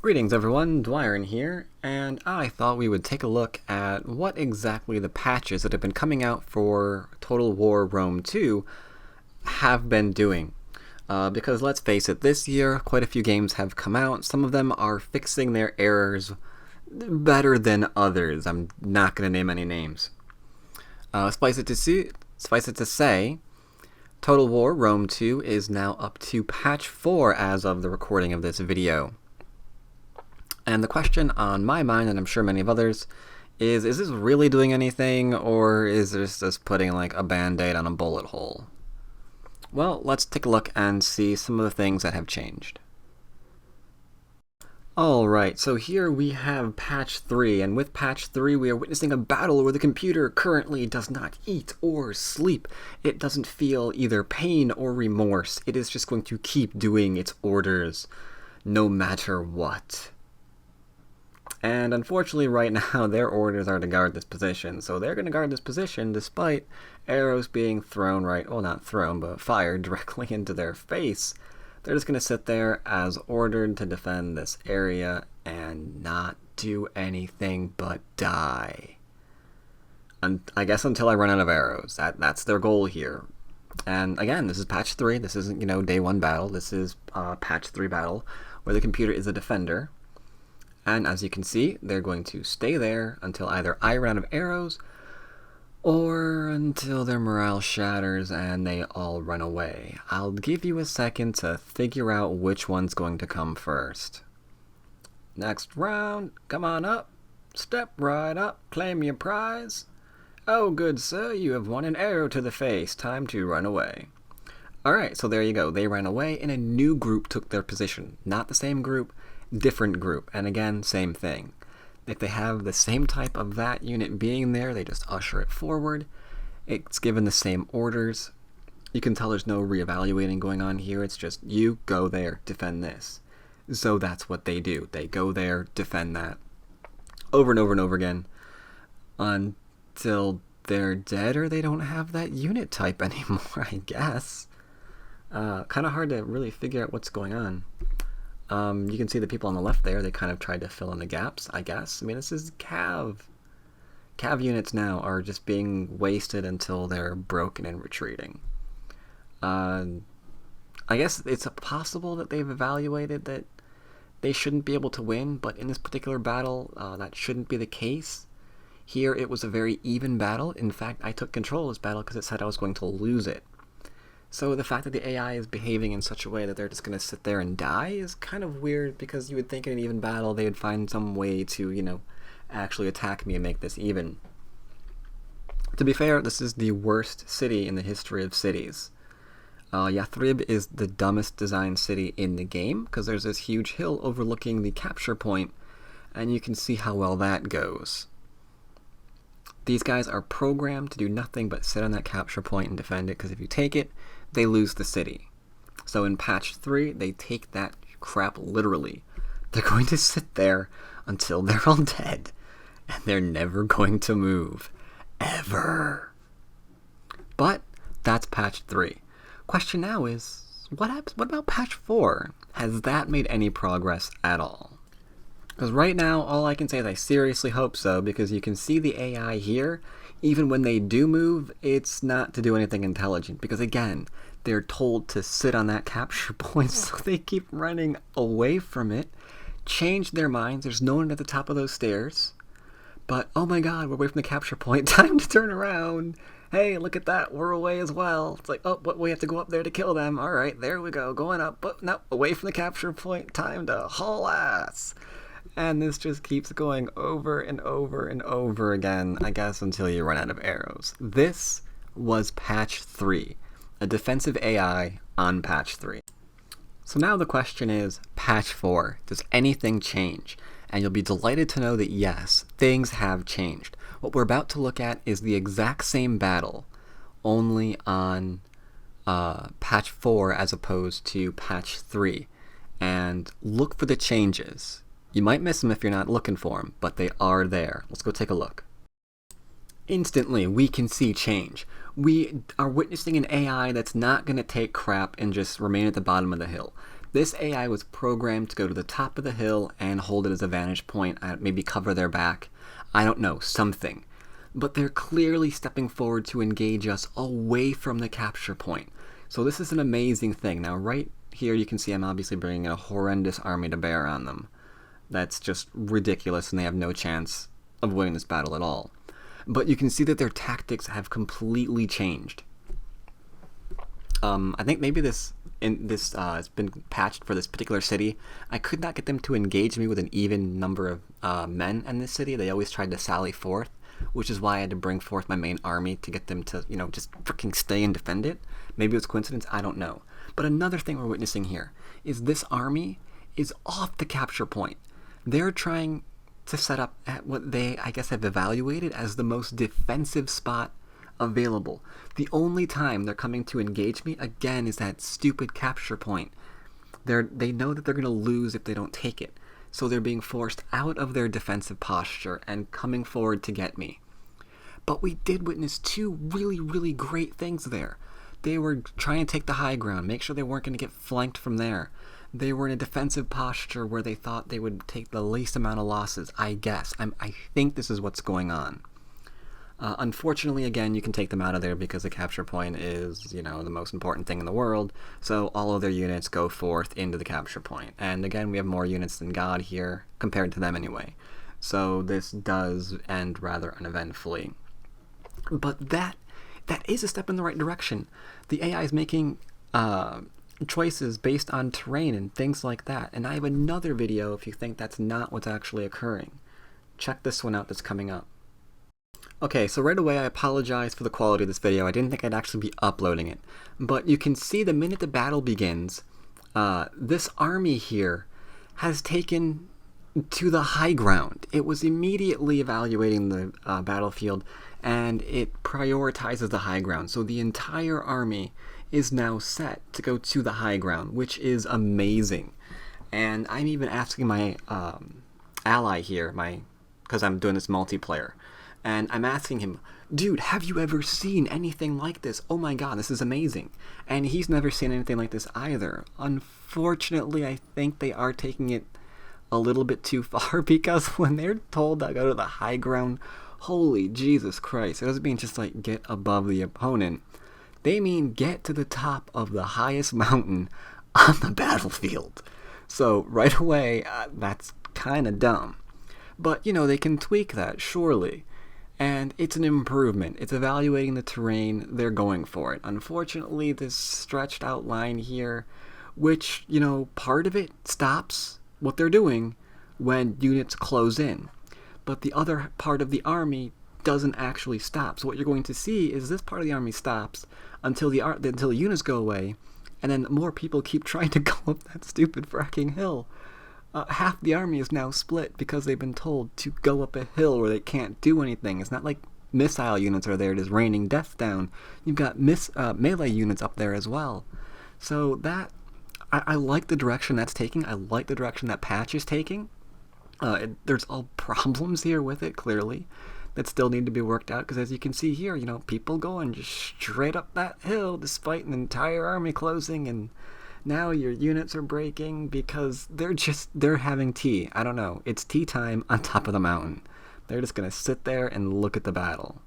Greetings everyone, Dwyer here, and I thought we would take a look at what exactly the patches that have been coming out for Total War Rome 2 have been doing. Because let's face it, this year quite a few games have come out. Some of them are fixing their errors better than others. I'm not going to name any names. Suffice it to say, Total War Rome 2 is now up to patch 4 as of the recording of this video. And the question on my mind, and I'm sure many of others, is this really doing anything, or is this just putting like a band-aid on a bullet hole? Well, let's take a look and see some of the things that have changed. Alright, so here we have patch 3, and with patch 3 we are witnessing a battle where the computer currently does not eat or sleep. It doesn't feel either pain or remorse. It is just going to keep doing its orders, no matter what. And unfortunately right now their orders are to guard this position, so they're going to guard this position despite arrows being thrown not thrown, but fired directly into their face. They're just going to sit there as ordered to defend this area and not do anything but die. I guess until I run out of arrows. That's their goal here. And again, this is patch 3, this isn't, day 1 battle, this is patch 3 battle, where the computer is a defender. And as you can see, they're going to stay there until either I run out of arrows or until their morale shatters and they all run away. I'll give you a second to figure out which one's going to come first. Next round, come on up, step right up, claim your prize. Oh, good sir, you have won an arrow to the face, time to run away. Alright, so there you go, they ran away and a new group took their position. Not the same group, different group, and again, same thing. If they have the same type of that unit being there, they just usher it forward. It's given the same orders. You can tell there's no reevaluating going on here, it's just you go there, defend this. So that's what they do. They go there, defend that. Over and over and over again until they're dead or they don't have that unit type anymore, I guess. Kind of hard to really figure out what's going on. You can see the people on the left there, they kind of tried to fill in the gaps, I guess. I mean, this is Cav. Cav units now are just being wasted until they're broken and retreating. I guess it's possible that they've evaluated that they shouldn't be able to win, but in this particular battle, that shouldn't be the case. Here, it was a very even battle. In fact, I took control of this battle because it said I was going to lose it. So the fact that the AI is behaving in such a way that they're just going to sit there and die is kind of weird, because you would think in an even battle they would find some way to, actually attack me and make this even. To be fair, this is the worst city in the history of cities. Yathrib is the dumbest designed city in the game, because there's this huge hill overlooking the capture point, and you can see how well that goes. These guys are programmed to do nothing but sit on that capture point and defend it, because if you take it, they lose the city. So in patch 3, they take that crap literally. They're going to sit there until they're all dead, and they're never going to move. Ever. But that's patch 3. Question now is, what about patch 4? Has that made any progress at all? Because right now, all I can say is I seriously hope so, because you can see the AI here. Even when they do move, it's not to do anything intelligent, because again, they're told to sit on that capture point, so they keep running away from it. Change their minds, there's no one at the top of those stairs. But, oh my god, we're away from the capture point, time to turn around. Hey, look at that, we're away as well. It's like, oh, but we have to go up there to kill them. Alright, there we go, going up, but no, away from the capture point, time to haul ass. And this just keeps going over and over and over again, I guess, until you run out of arrows. This was patch 3, a defensive AI on patch 3. So now the question is, patch 4, does anything change? And you'll be delighted to know that yes, things have changed. What we're about to look at is the exact same battle, only on patch 4 as opposed to patch 3. And look for the changes. You might miss them if you're not looking for them, but they are there. Let's go take a look. Instantly, we can see change. We are witnessing an AI that's not going to take crap and just remain at the bottom of the hill. This AI was programmed to go to the top of the hill and hold it as a vantage point, maybe cover their back. I don't know, something. But they're clearly stepping forward to engage us away from the capture point. So this is an amazing thing. Now right here you can see I'm obviously bringing a horrendous army to bear on them. That's just ridiculous, and they have no chance of winning this battle at all. But you can see that their tactics have completely changed. I think maybe this has been patched for this particular city. I could not get them to engage me with an even number of men in this city. They always tried to sally forth, which is why I had to bring forth my main army to get them to, just freaking stay and defend it. Maybe it was coincidence, I don't know. But another thing we're witnessing here is this army is off the capture point. They're trying to set up at what they, I guess, have evaluated as the most defensive spot available. The only time they're coming to engage me again is that stupid capture point. They know that they're going to lose if they don't take it, so they're being forced out of their defensive posture and coming forward to get me. But we did witness two really, really great things there. They were trying to take the high ground, make sure they weren't going to get flanked from there. They were in a defensive posture where they thought they would take the least amount of losses, I guess. I think this is what's going on. Unfortunately, again, you can take them out of there because the capture point is, the most important thing in the world. So all of their units go forth into the capture point. And again, we have more units than God here, compared to them anyway. So this does end rather uneventfully. But that is a step in the right direction. The AI is making choices based on terrain and things like that. And I have another video if you think that's not what's actually occurring. Check this one out that's coming up. Okay, so right away I apologize for the quality of this video. I didn't think I'd actually be uploading it. But you can see the minute the battle begins, this army here has taken to the high ground. It was immediately evaluating the battlefield, and it prioritizes the high ground. So the entire army is now set to go to the high ground, which is amazing. And I'm even asking my ally here, because I'm doing this multiplayer, and I'm asking him, dude, have you ever seen anything like this? Oh my god, this is amazing. And he's never seen anything like this either. Unfortunately, I think they are taking it a little bit too far, because when they're told to go to the high ground, holy Jesus Christ, it doesn't mean just like get above the opponent. They mean get to the top of the highest mountain on the battlefield. So right away, that's kind of dumb. But, they can tweak that, surely. And it's an improvement. It's evaluating the terrain. They're going for it. Unfortunately, this stretched out line here, which, part of it stops what they're doing when units close in. But the other part of the army doesn't actually stop. So what you're going to see is this part of the army stops until the units go away, and then more people keep trying to go up that stupid fracking hill. Half the army is now split because they've been told to go up a hill where they can't do anything. It's not like missile units are there just raining death down. You've got melee units up there as well. So I like the direction that's taking. I like the direction that patch is taking. There's all problems here with it, clearly, that still need to be worked out, because as you can see here, people going just straight up that hill despite an entire army closing, and now your units are breaking because they're having tea. I don't know. It's tea time on top of the mountain. They're just going to sit there and look at the battle.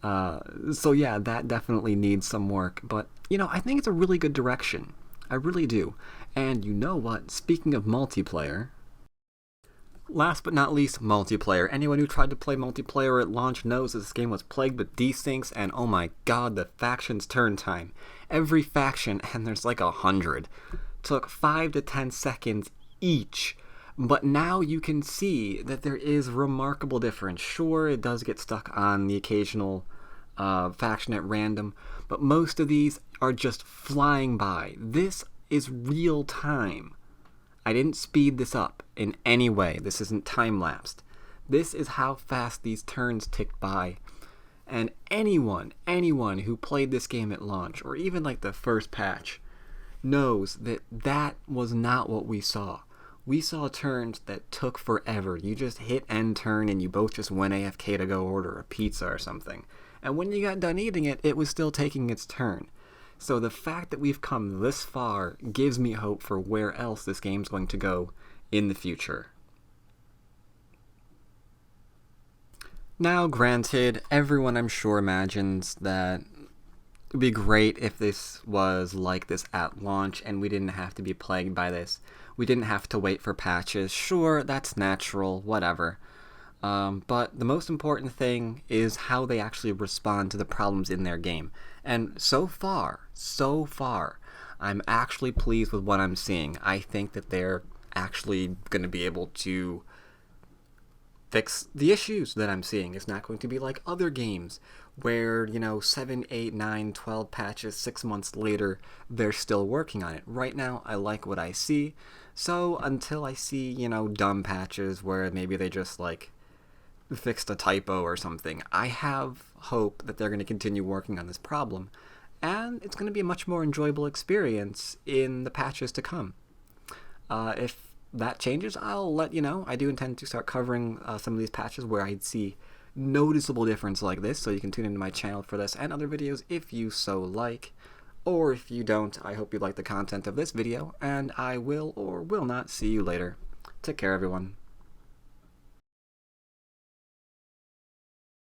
So yeah, that definitely needs some work, but I think it's a really good direction. I really do. And you know what? Speaking of multiplayer, last but not least, multiplayer. Anyone who tried to play multiplayer at launch knows that this game was plagued with desyncs, and oh my god, the factions turn time. Every faction, and there's like 100, took 5 to 10 seconds each. But now you can see that there is remarkable difference. Sure, it does get stuck on the occasional faction at random, but most of these are just flying by. This is real time. I didn't speed this up in any way. This isn't time-lapsed. This is how fast these turns tick by. And anyone who played this game at launch, or even like the first patch, knows that that was not what we saw. We saw turns that took forever. You just hit end turn and you both just went AFK to go order a pizza or something. And when you got done eating it, it was still taking its turn. So the fact that we've come this far gives me hope for where else this game's going to go in the future. Now, granted, everyone I'm sure imagines that it'd be great if this was like this at launch and we didn't have to be plagued by this. We didn't have to wait for patches. Sure, that's natural, whatever. But the most important thing is how they actually respond to the problems in their game. And so far, I'm actually pleased with what I'm seeing. I think that they're actually going to be able to fix the issues that I'm seeing. It's not going to be like other games where, 7, 8, 9, 12 patches, 6 months later, they're still working on it. Right now, I like what I see. So until I see, dumb patches where maybe they just fixed a typo or something, I have hope that they're going to continue working on this problem. And it's going to be a much more enjoyable experience in the patches to come. If that changes, I'll let you know. I do intend to start covering some of these patches where I'd see noticeable difference like this, so you can tune into my channel for this and other videos if you so like. Or if you don't, I hope you like the content of this video, and I will or will not see you later. Take care, everyone.